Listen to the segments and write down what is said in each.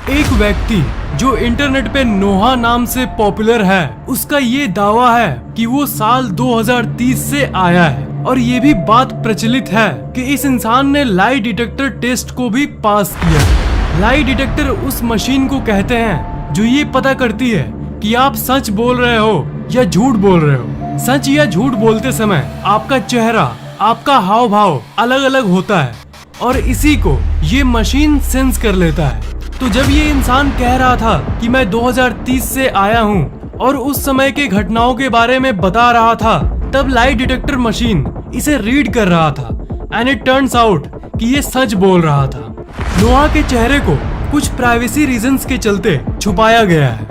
एक व्यक्ति जो इंटरनेट पे नोहा नाम से पॉपुलर है, उसका ये दावा है कि वो साल 2030 से आया है। और ये भी बात प्रचलित है कि इस इंसान ने लाई डिटेक्टर टेस्ट को भी पास किया। लाई डिटेक्टर उस मशीन को कहते हैं जो ये पता करती है कि आप सच बोल रहे हो या झूठ बोल रहे हो। सच या झूठ बोलते समय आपका चेहरा, आपका हाव भाव अलग अलग होता है और इसी को ये मशीन सेंस कर लेता है। तो जब ये इंसान कह रहा था कि मैं 2030 से आया हूँ और उस समय के घटनाओं के बारे में बता रहा था, तब लाई डिटेक्टर मशीन इसे रीड कर रहा था एंड इट टर्न्स आउट कि ये सच बोल रहा था। नोहा के चेहरे को कुछ प्राइवेसी रीजंस के चलते छुपाया गया है।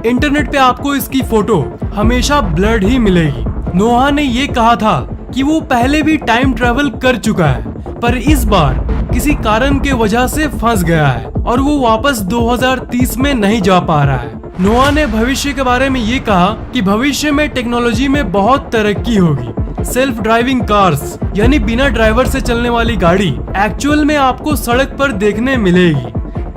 इंटरनेट पे आपको इसकी फोटो हमेशा ब्लर्ड ही मिलेगी। नोहा ने ये कहा था कि वो पहले भी टाइम ट्रेवल कर चुका है, पर इस बार किसी कारण के वजह से फंस गया है और वो वापस 2030 में नहीं जा पा रहा है। नोहा ने भविष्य के बारे में ये कहा कि भविष्य में टेक्नोलॉजी में बहुत तरक्की होगी। सेल्फ ड्राइविंग कार्स यानी बिना ड्राइवर से चलने वाली गाड़ी एक्चुअल में आपको सड़क पर देखने मिलेगी।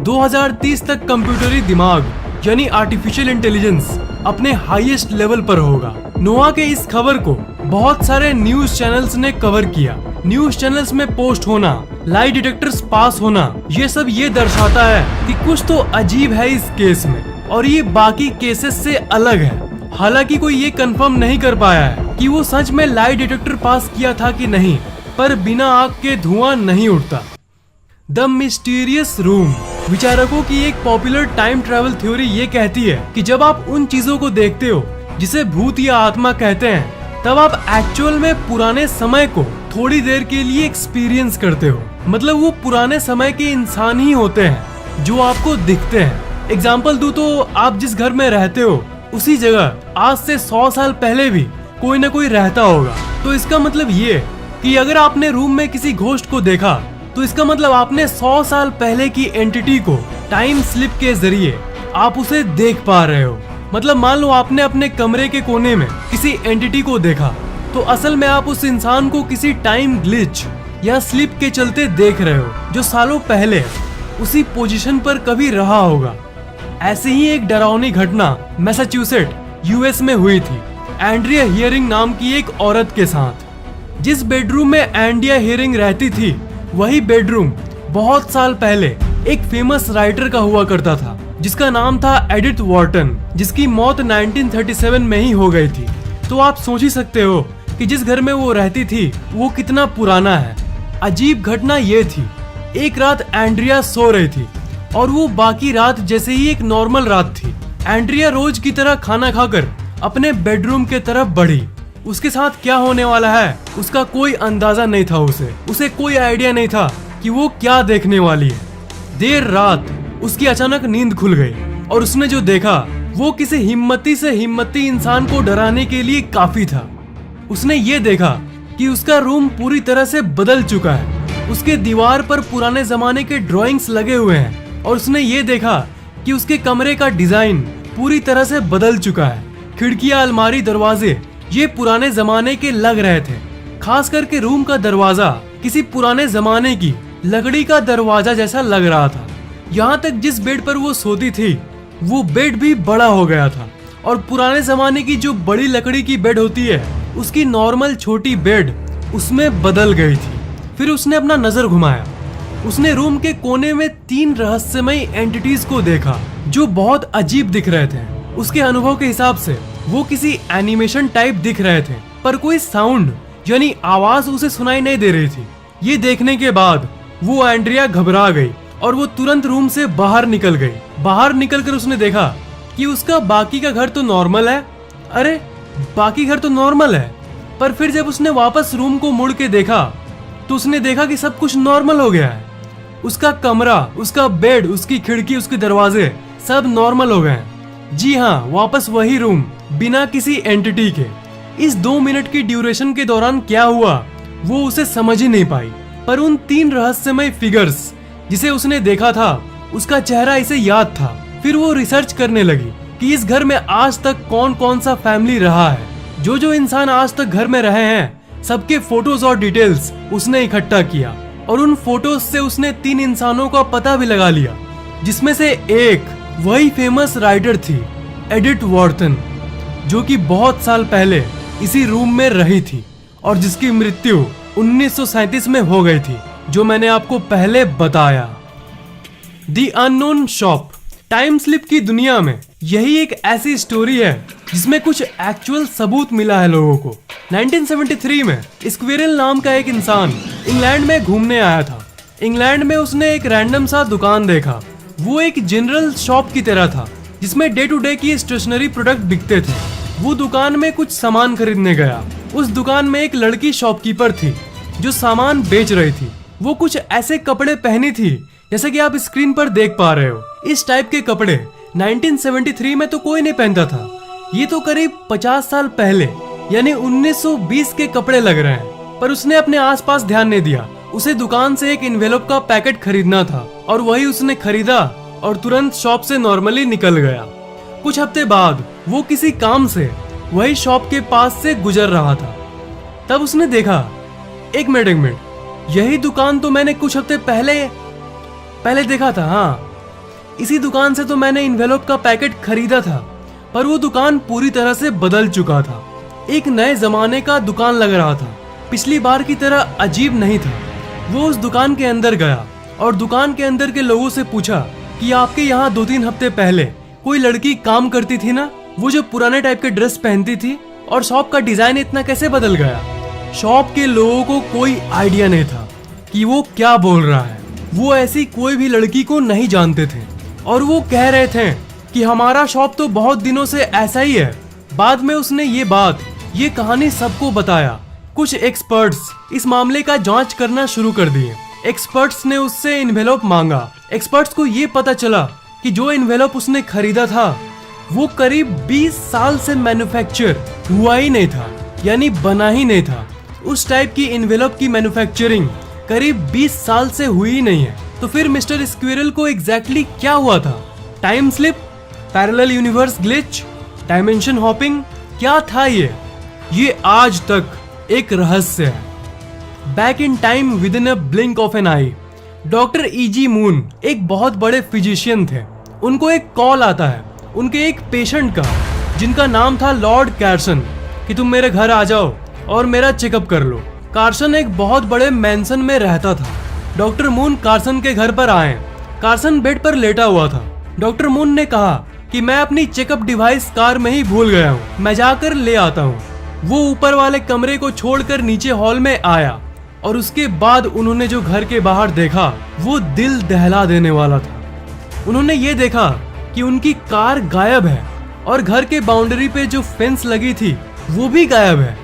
2030 तक कंप्यूटरी दिमाग यानी आर्टिफिशियल इंटेलिजेंस अपने हाईएस्ट लेवल पर होगा। नोहा के इस खबर को बहुत सारे न्यूज चैनल्स ने कवर किया। न्यूज चैनल्स में पोस्ट होना, लाई डिटेक्टर्स पास होना, ये सब ये दर्शाता है कि कुछ तो अजीब है इस केस में और ये बाकी केसेस से अलग है। हालांकि कोई ये कंफर्म नहीं कर पाया है कि वो सच में लाई डिटेक्टर पास किया था कि नहीं, पर बिना आग के धुआं नहीं उठता। द मिस्टीरियस रूम विचारकों की एक पॉपुलर टाइम ट्रैवल थ्योरी ये कहती है कि जब आप उन चीजों को देखते हो जिसे भूत या आत्मा कहते हैं, तब आप एक्चुअल में पुराने समय को थोड़ी देर के लिए एक्सपीरियंस करते हो। मतलब वो पुराने समय के इंसान ही होते हैं जो आपको दिखते हैं। एग्जाम्पल दूं तो आप जिस घर में रहते हो उसी जगह आज से 100 साल पहले भी कोई ना कोई रहता होगा। तो इसका मतलब ये कि अगर आपने रूम में किसी घोस्ट को देखा तो इसका मतलब आपने 100 साल पहले की एंटिटी को टाइम स्लिप के जरिए आप उसे देख पा रहे हो। मतलब मान लो आपने अपने कमरे के कोने में किसी एंटिटी को देखा, तो असल में आप उस इंसान को किसी टाइम ग्लिच या स्लिप के चलते देख रहे हो जो सालों पहले उसी पोजीशन पर कभी रहा होगा। ऐसे ही एक डरावनी घटना मैसाचुसेट यूएस में हुई थी एंड्रिया हियरिंग नाम की एक औरत के साथ। जिस बेडरूम में एंड्रिया हियरिंग रहती थी, वही बेडरूम बहुत साल पहले एक फेमस राइटर का हुआ करता था जिसका नाम था एडिथ वॉर्टन, जिसकी मौत 1937 में ही हो गई थी। तो आप सोच ही सकते हो कि जिस घर में वो रहती थी वो कितना पुराना है। अजीब घटना ये थी, एक रात एंड्रिया सो रही थी और वो बाकी रात जैसे ही एक नॉर्मल रात थी। एंड्रिया रोज की तरह खाना खाकर अपने बेडरूम के तरफ बढ़ी। उसके साथ क्या होने वाला है उसका कोई अंदाजा नहीं था। उसे कोई आइडिया नहीं था कि वो क्या देखने वाली है। देर रात उसकी अचानक नींद खुल गई और उसने जो देखा वो किसी हिम्मती से हिम्मती इंसान को डराने के लिए काफी था। उसने ये देखा कि उसका रूम पूरी तरह से बदल चुका है। उसके दीवार पर पुराने जमाने के ड्राइंग्स लगे हुए हैं और उसने ये देखा कि उसके कमरे का डिजाइन पूरी तरह से बदल चुका है। खिड़कियां, अलमारी, दरवाजे ये पुराने जमाने के लग रहे थे। खास करके रूम का दरवाजा किसी पुराने जमाने की लकड़ी का दरवाजा जैसा लग रहा था। यहाँ तक जिस बेड पर वो सोती थी वो बेड भी बड़ा हो गया था और पुराने जमाने की जो बड़ी लकड़ी की बेड होती है उसकी नॉर्मल छोटी बेड उसमें बदल गई थी। फिर उसने अपना नजर घुमाया। उसने रूम के कोने में 3 रहस्यमयी एंटिटीज को देखा जो बहुत अजीब दिख रहे थे। उसके अनुभव के हिसाब से वो किसी एनिमेशन टाइप दिख रहे थे, पर कोई साउंड यानी आवाज उसे सुनाई नहीं दे रही थी। ये देखने के बाद वो एंड्रिया घबरा गई और वो तुरंत रूम से बाहर निकल गई। बाहर निकलकर उसने देखा कि उसका बाकी का घर तो नॉर्मल है। अरे बाकी घर तो नॉर्मल है, पर फिर जब उसने वापस रूम को मुड़ के देखा तो उसने देखा कि सब कुछ नॉर्मल हो गया है। उसका कमरा, उसका बेड, उसकी खिड़की, उसके दरवाजे सब नॉर्मल हो गए। जी हाँ, वापस वही रूम बिना किसी एंटिटी के। इस 2 मिनट की ड्यूरेशन के दौरान क्या हुआ वो उसे समझ ही नहीं पाई, पर उन 3 रहस्यमय फिगर्स जिसे उसने देखा था उसका चेहरा इसे याद था। फिर वो रिसर्च करने लगी कि इस घर में आज तक कौन कौन सा फैमिली रहा है। जो इंसान आज तक घर में रहे हैं सबके फोटोज और डिटेल्स उसने इकट्ठा किया और उन फोटोज से उसने 3 इंसानों का पता भी लगा लिया। जिसमें से एक वही फेमस राइटर थी एडिथ वॉर्टन, जो कि बहुत साल पहले इसी रूम में रही थी और जिसकी मृत्यु 1937 में हो गई थी, जो मैंने आपको पहले बताया। The unknown shop. Time slip की दुनिया में यही एक ऐसी स्टोरी है जिसमें कुछ एक्चुअल सबूत मिला है लोगों को। 1973 में स्क्विरल नाम का एक इंसान इंग्लैंड में घूमने आया था। इंग्लैंड में उसने एक रैंडम सा दुकान देखा। वो एक जनरल शॉप की तरह था जिसमें डे टू डे की स्टेशनरी प्रोडक्ट बिकते थे। वो दुकान में कुछ सामान खरीदने गया। उस दुकान में एक लड़की शॉपकीपर थी जो सामान बेच रही थी। वो कुछ ऐसे कपड़े पहनी थी जैसे कि आप स्क्रीन पर देख पा रहे हो। इस टाइप के कपड़े 1973 में तो कोई नहीं पहनता था। ये तो करीब 50 साल पहले यानी 1920 के कपड़े लग रहे हैं। पर उसने अपने आसपास ध्यान नहीं दिया। उसे दुकान से एक एनवेलप का पैकेट खरीदना था और वही उसने खरीदा और तुरंत शॉप से नॉर्मली निकल गया। कुछ हफ्ते बाद वो किसी काम से वही शॉप के पास से गुजर रहा था। तब उसने देखा, एक मिनट, यही दुकान तो मैंने कुछ हफ्ते पहले देखा था। हाँ, इसी दुकान से तो मैंने एनवेलप का पैकेट खरीदा था। पर वो दुकान पूरी तरह से बदल चुका था। एक नए जमाने का दुकान लग रहा था। पिछली बार की तरह अजीब नहीं था। वो उस दुकान के अंदर गया और दुकान के अंदर के लोगों से पूछा कि आपके यहाँ 2-3 हफ्ते पहले कोई लड़की काम करती थी ना, वो जो पुराने टाइप के ड्रेस पहनती थी, और शॉप का डिजाइन इतना कैसे बदल गया। शॉप के लोगों को कोई आइडिया नहीं था कि वो क्या बोल रहा है। वो ऐसी कोई भी लड़की को नहीं जानते थे और वो कह रहे थे कि हमारा शॉप तो बहुत दिनों से ऐसा ही है। बाद में उसने ये कहानी सबको बताया। कुछ एक्सपर्ट्स इस मामले का जांच करना शुरू कर दिए। एक्सपर्ट्स ने उससे एनवेलप मांगा। एक्सपर्ट्स को ये पता चला कि जो एनवेलप उसने खरीदा था वो करीब 20 साल से मैन्युफैक्चर हुआ ही नहीं था, यानी बना ही नहीं था। उस टाइप की एनवेलप की मैन्युफैक्चरिंग करीब 20 साल से हुई ही नहीं है। तो फिर मिस्टर स्क्विरल को एग्जैक्टली क्या हुआ था? Time slip, parallel universe glitch, dimension hopping, क्या था ये आज तक एक रहस्य है। Back in time within a blink of an eye. Doctor E.G. Moon एक बहुत बड़े फिजिशियन थे। उनको एक कॉल आता है उनके एक पेशेंट का जिनका नाम था लॉर्ड कार्सन कि तुम मेरे घर आ जाओ और मेरा चेकअप कर लो। कार्सन एक बहुत बड़े मैंसन में रहता था। डॉक्टर मून कार्सन के घर पर आए। कार्सन बेड पर लेटा हुआ था। डॉक्टर मून ने कहा कि मैं अपनी चेकअप डिवाइस कार में ही भूल गया हूँ, मैं जाकर ले आता हूँ। वो ऊपर वाले कमरे को छोड़कर नीचे हॉल में आया और उसके बाद उन्होंने जो घर के बाहर देखा वो दिल दहला देने वाला था। उन्होंने ये देखा कि उनकी कार गायब है और घर के बाउंड्री पे जो फेंस लगी थी वो भी गायब है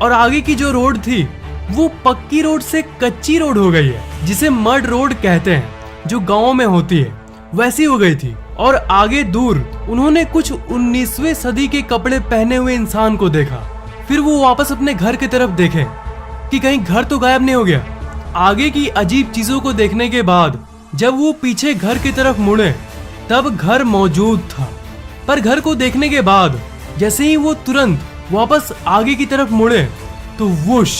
और आगे की जो रोड थी वो पक्की रोड से कच्ची रोड हो गई है, जिसे मड रोड कहते हैं, जो गाँव में होती है, वैसी हो गई थी। और आगे दूर उन्होंने कुछ 19वीं सदी के कपड़े पहने हुए इंसान को देखा। फिर वो वापस अपने घर की तरफ देखे कि कहीं घर तो गायब नहीं हो गया। आगे की अजीब चीजों को देखने के बाद जब वो पीछे घर की तरफ मुड़े तब घर मौजूद था। पर घर को देखने के बाद जैसे ही वो तुरंत वापस आगे की तरफ मुड़े तो वुश,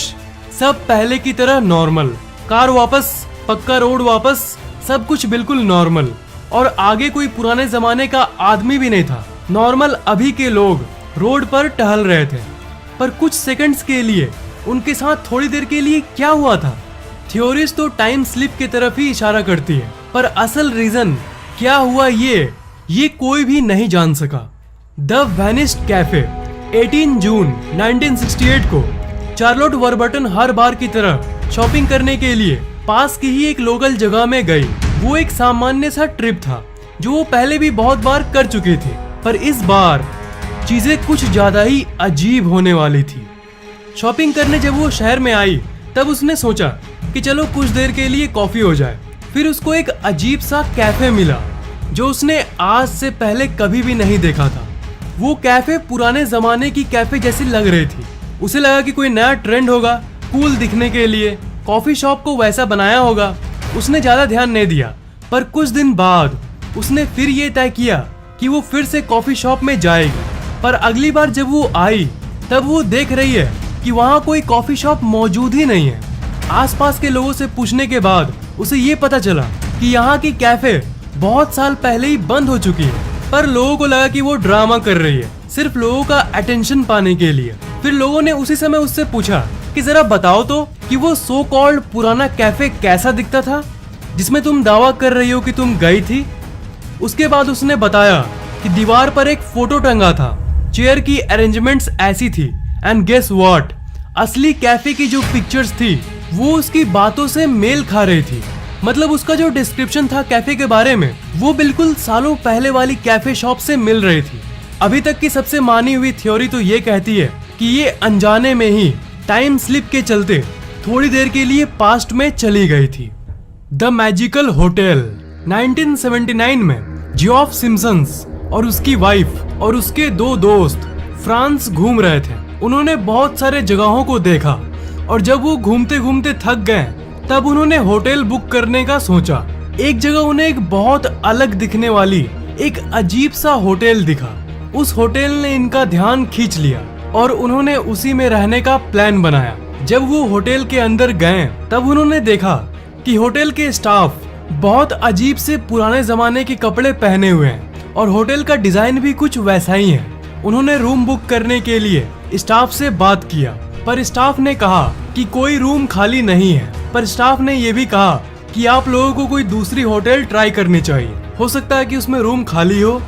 सब पहले की तरह नॉर्मल। कार वापस, पक्का रोड वापस, सब कुछ बिल्कुल नॉर्मल। और आगे कोई पुराने जमाने का आदमी भी नहीं था। नॉर्मल अभी के लोग रोड पर टहल रहे थे। पर कुछ सेकंड्स के लिए उनके साथ थोड़ी देर के लिए क्या हुआ था? थ्योरीज तो टाइम स्लिप की तरफ ही इशारा करती है, पर असल रीजन क्या हुआ ये कोई भी नहीं जान सका। The vanished cafe. 18 जून 1968 को चार्लोट वॉरबर्टन हर बार की तरह शॉपिंग करने के लिए पास की ही एक लोकल जगह में गई। वो एक सामान्य सा ट्रिप था जो वो पहले भी बहुत बार कर चुकी थी, पर इस बार चीजें कुछ ज्यादा ही अजीब होने वाली थी। शॉपिंग करने जब वो शहर में आई तब उसने सोचा कि चलो कुछ देर के लिए कॉफी हो जाए। फिर उसको एक अजीब सा कैफे मिला जो उसने आज से पहले कभी भी नहीं देखा था। वो कैफे पुराने जमाने की कैफे जैसी लग रही थी। उसे लगा कि कोई नया ट्रेंड होगा कूल दिखने के लिए, कॉफी शॉप को वैसा बनाया होगा। उसने ज्यादा ध्यान नहीं दिया, पर कुछ दिन बाद उसने फिर ये तय किया कि वो फिर से कॉफी शॉप में जाएगी। पर अगली बार जब वो आई तब वो देख रही है कि वहाँ कोई कॉफी शॉप मौजूद ही नहीं है। आसपास के लोगों से पूछने के बाद उसे ये पता चला कि यहाँ की कैफे बहुत साल पहले ही बंद हो चुकी है, पर लोगों को लगा कि वो ड्रामा कर रही है सिर्फ लोगों का अटेंशन पाने के लिए। फिर लोगों ने उसी समय उससे पूछा कि जरा बताओ तो कि वो सो कॉल्ड पुराना कैफे कैसा दिखता था जिसमें तुम दावा कर रही हो कि तुम गई थी। उसके बाद उसने बताया कि दीवार पर एक फोटो टंगा था, चेयर की अरेंजमेंट्स ऐसी थी, एंड गेस व्हाट, असली कैफे की जो पिक्चर्स थी वो उसकी बातों से मेल खा रही थी। मतलब उसका जो डिस्क्रिप्शन था कैफे के बारे में वो बिल्कुल सालों पहले वाली कैफे शॉप से मिल रही थी। अभी तक की सबसे मानी हुई थ्योरी तो ये कहती है कि ये अनजाने में ही टाइम स्लिप के चलते थोड़ी देर के लिए पास्ट में चली गई थी। द मैजिकल होटल 1979 में जियोफ सिम्पसन्स और उसकी वाइफ और उसके दो दोस्त फ्रांस घूम रहे थे। उन्होंने बहुत सारे जगहों को देखा और जब वो घूमते घूमते थक गए तब उन्होंने होटल बुक करने का सोचा। एक जगह उन्हें एक बहुत अलग दिखने वाली एक अजीब सा होटल दिखा। उस होटल ने इनका ध्यान खींच लिया और उन्होंने उसी में रहने का प्लान बनाया। जब वो होटल के अंदर गए तब उन्होंने देखा कि होटल के स्टाफ बहुत अजीब से पुराने जमाने के कपड़े पहने हुए हैं और होटल का डिजाइन भी कुछ वैसा ही है। उन्होंने रूम बुक करने के लिए स्टाफ से बात किया, पर स्टाफ ने कहा कि कोई रूम खाली नहीं है। पर स्टाफ ने यह भी कहा कि आप लोगों को कोई दूसरी होटल ट्राई करनी चाहिए, हो सकता है कि उसमें रूम खाली हो।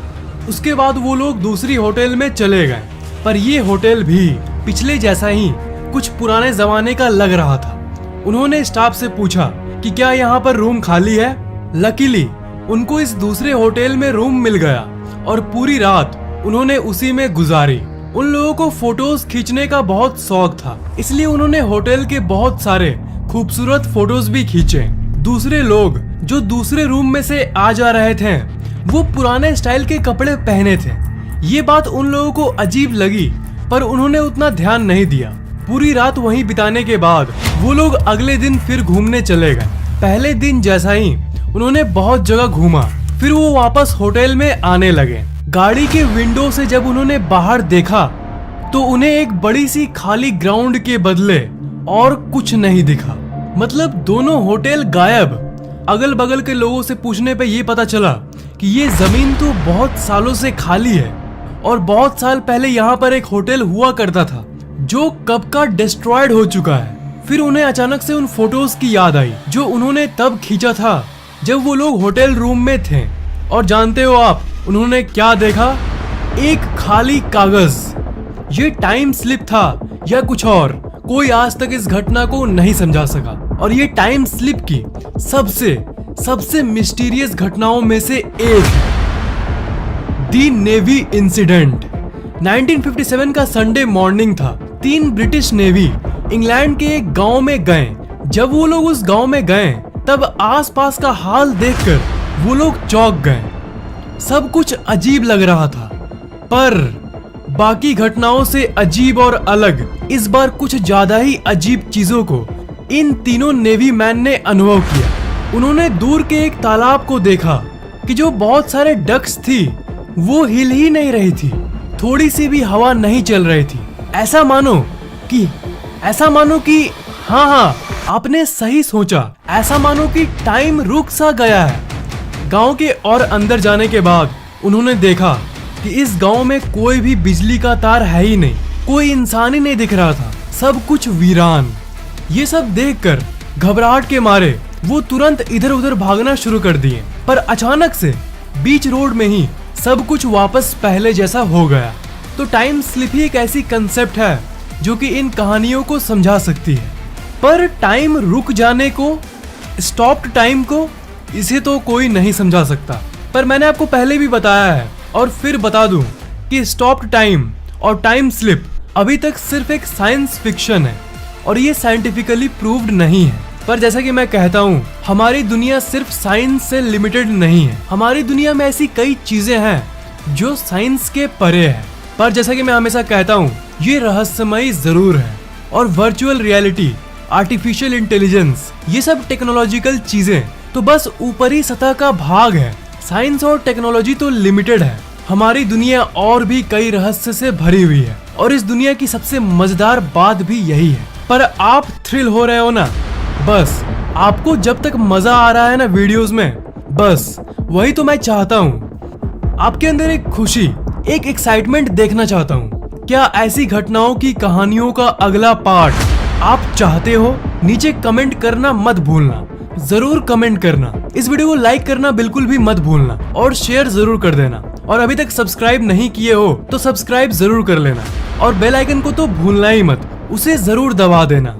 उसके बाद वो लोग दूसरी होटल में चले गए, पर ये होटल भी पिछले जैसा ही कुछ पुराने जमाने का लग रहा था। उन्होंने स्टाफ से पूछा कि क्या यहाँ पर रूम खाली है। लकीली उनको इस दूसरे होटल में रूम मिल गया और पूरी रात उन्होंने उसी में गुजारी। उन लोगों को फोटोज खींचने का बहुत शौक था, इसलिए उन्होंने होटल के बहुत सारे खूबसूरत फोटोज भी खींचे। दूसरे लोग जो दूसरे रूम में से आ जा रहे थे वो पुराने स्टाइल के कपड़े पहने थे। ये बात उन लोगों को अजीब लगी, पर उन्होंने उतना ध्यान नहीं दिया। पूरी रात वहीं बिताने के बाद वो लोग अगले दिन फिर घूमने चले गए। पहले दिन जैसा ही उन्होंने बहुत जगह घूमा, फिर वो वापस होटल में आने लगे। गाड़ी के विंडो से जब उन्होंने बाहर देखा तो उन्हें एक बड़ी सी खाली ग्राउंड के बदले और कुछ नहीं दिखा। मतलब दोनों होटल गायब। अगल बगल के लोगों से पूछने पे ये पता चला कि ये जमीन तो बहुत सालों से खाली है और बहुत साल पहले यहाँ पर एक होटल हुआ करता था जो कब का डिस्ट्रॉयड हो चुका है। फिर उन्हें अचानक से उन फोटोज की याद आई जो उन्होंने तब खींचा था जब वो लोग होटल रूम में थे। और जानते हो आप उन्होंने क्या देखा? एक खाली कागज। ये टाइम स्लिप था या कुछ और, कोई आज तक इस घटना को नहीं समझा सका। और ये टाइम स्लिप की सबसे मिस्टीरियस घटनाओं में से एक है दी नेवी इंसिडेंट। 1957 का संडे मॉर्निंग था। 3 ब्रिटिश नेवी इंग्लैंड के एक गांव में गए। जब वो लोग उस गांव में गए तब आसपास का हाल देखकर वो लोग चौंक गए। सब कुछ अजीब लग रहा था, पर बाकी घटनाओं से अजीब और अलग इस बार कुछ ज्यादा ही अजीब चीजों को इन तीनों नेवी मैन ने अनुभव किया। उन्होंने दूर के एक तालाब को देखा कि जो बहुत सारे डक्स थी वो हिल ही नहीं रही थी, थोड़ी सी भी हवा नहीं चल रही थी। ऐसा मानो कि हाँ, आपने सही सोचा, ऐसा मानो कि टाइम रुक सा गया है। गांव के और अंदर जाने के बाद उन्होंने देखा कि इस गांव में कोई भी बिजली का तार है ही नहीं, कोई इंसान ही नहीं दिख रहा था, सब कुछ वीरान। ये सब देखकर घबराहट के मारे वो तुरंत इधर उधर भागना शुरू कर दिए, पर अचानक से बीच रोड में ही सब कुछ वापस पहले जैसा हो गया। तो टाइम स्लिप ही एक ऐसी कंसेप्ट है जो कि इन कहानियों को समझा सकती है। पर टाइम रुक जाने को, स्टॉप्ड टाइम को, इसे तो कोई नहीं समझा सकता। पर मैंने आपको पहले भी बताया है और फिर बता दूं कि स्टॉप्ड टाइम और टाइम स्लिप अभी तक सिर्फ एक साइंस फिक्शन है और ये साइंटिफिकली प्रूव्ड नहीं है। पर जैसा कि मैं कहता हूँ, हमारी दुनिया सिर्फ साइंस से लिमिटेड नहीं है। हमारी दुनिया में ऐसी कई चीजें हैं जो साइंस के परे है। पर जैसा कि मैं हमेशा कहता हूँ, ये रहस्यमयी जरूर है। और वर्चुअल रियलिटी, आर्टिफिशियल इंटेलिजेंस, ये सब टेक्नोलॉजिकल चीजें तो बस ऊपरी सतह का भाग है। साइंस और टेक्नोलॉजी तो लिमिटेड है। हमारी दुनिया और भी कई रहस्य से भरी हुई है और इस दुनिया की सबसे मजेदार बात भी यही है। पर आप थ्रिल हो रहे हो ना? बस आपको जब तक मजा आ रहा है ना वीडियोस में, बस वही तो मैं चाहता हूँ। आपके अंदर एक खुशी, एक एक्साइटमेंट देखना चाहता हूँ। क्या ऐसी घटनाओं की कहानियों का अगला पार्ट आप चाहते हो? नीचे कमेंट करना मत भूलना, जरूर कमेंट करना। इस वीडियो को लाइक करना बिल्कुल भी मत भूलना और शेयर जरूर कर देना। और अभी तक सब्सक्राइब नहीं किए हो तो सब्सक्राइब जरूर कर लेना और बेल आइकन को तो भूलना ही मत, उसे जरूर दबा देना।